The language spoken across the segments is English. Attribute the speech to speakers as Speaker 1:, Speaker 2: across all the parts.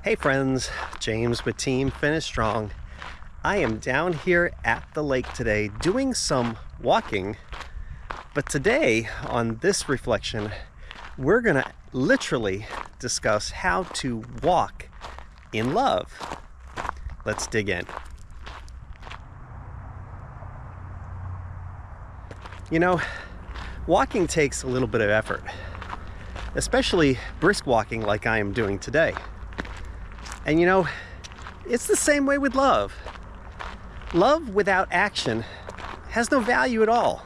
Speaker 1: Hey friends, James with Team Finish Strong. I am down here at the lake today doing some walking, but today on this reflection, we're gonna literally discuss how to walk in love. Let's dig in. You know, walking takes a little bit of effort, especially brisk walking like I am doing today. And you know, it's the same way with love. Love without action has no value at all.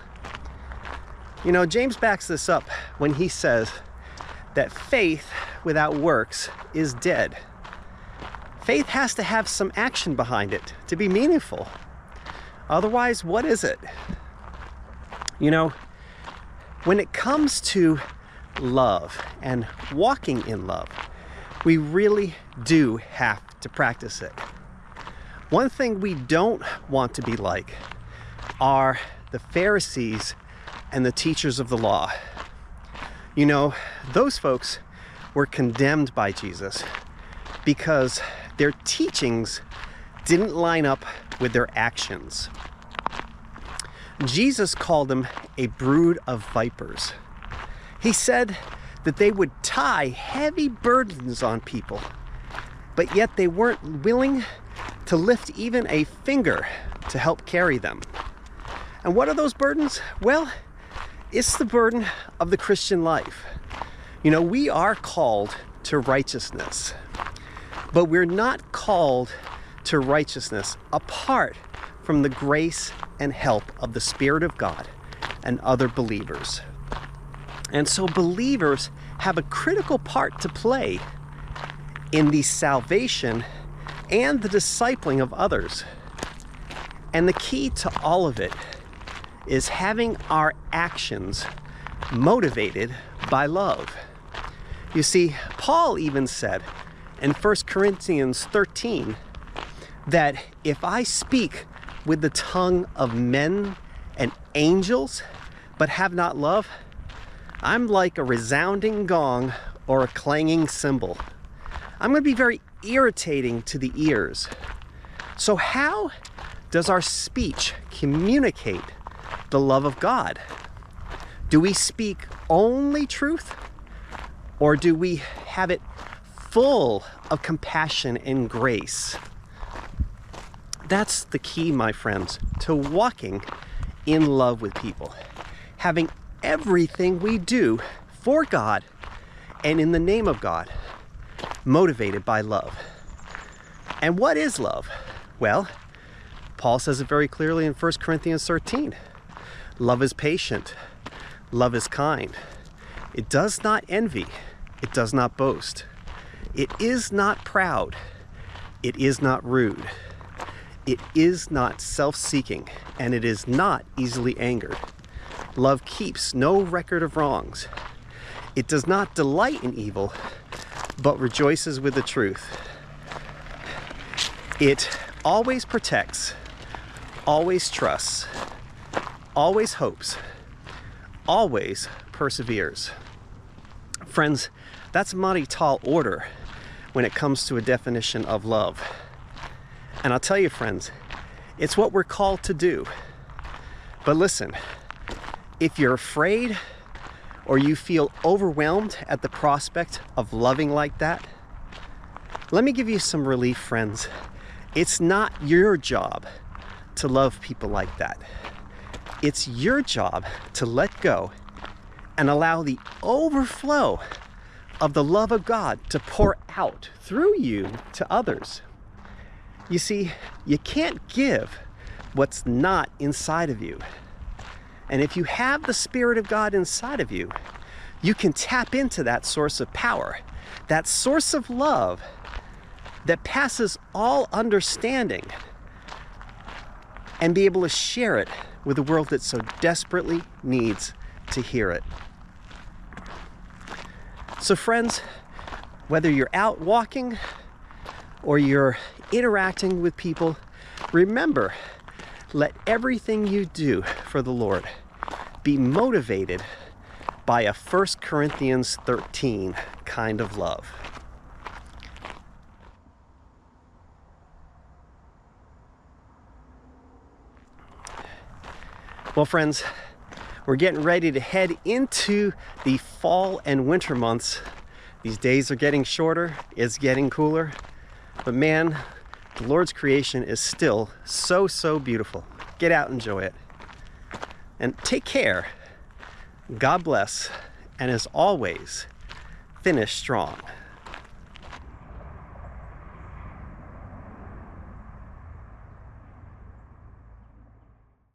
Speaker 1: You know, James backs this up when he says that faith without works is dead. Faith has to have some action behind it to be meaningful. Otherwise, what is it? You know, when it comes to love and walking in love, we really do have to practice it. One thing we don't want to be like are the Pharisees and the teachers of the law. You know, those folks were condemned by Jesus because their teachings didn't line up with their actions. Jesus called them a brood of vipers. He said that they would tie heavy burdens on people, but yet they weren't willing to lift even a finger to help carry them. And what are those burdens? Well, it's the burden of the Christian life. You know, we are called to righteousness, but we're not called to righteousness apart from the grace and help of the Spirit of God and other believers. And so believers have a critical part to play in the salvation and the discipling of others. And the key to all of it is having our actions motivated by love. You see, Paul even said in 1 Corinthians 13 that if I speak with the tongue of men and angels but have not love, I'm like a resounding gong or a clanging cymbal. I'm going to be very irritating to the ears. So how does our speech communicate the love of God? Do we speak only truth, or do we have it full of compassion and grace? That's the key, my friends, to walking in love with people. Having everything we do for God and in the name of God motivated by love. And what is love? Well, Paul says it very clearly in 1 Corinthians 13. Love is patient. Love is kind. It does not envy. It does not boast. It is not proud. It is not rude. It is not self-seeking, and it is not easily angered. Love keeps no record of wrongs. It does not delight in evil, but rejoices with the truth. It always protects, always trusts, always hopes, always perseveres. Friends, that's a mighty tall order when it comes to a definition of love. And I'll tell you, friends, it's what we're called to do. But listen, if you're afraid or you feel overwhelmed at the prospect of loving like that, let me give you some relief, friends. It's not your job to love people like that. It's your job to let go and allow the overflow of the love of God to pour out through you to others. You see, you can't give what's not inside of you. And if you have the Spirit of God inside of you, you can tap into that source of power, that source of love that passes all understanding, and be able to share it with a world that so desperately needs to hear it. So friends, whether you're out walking or you're interacting with people, remember, let everything you do for the Lord be motivated by a 1 Corinthians 13 kind of love. Well, friends, we're getting ready to head into the fall and winter months. These days are getting shorter, it's getting cooler, but man, the Lord's creation is still so, so beautiful. Get out and enjoy it. And take care. God bless, and as always, finish strong.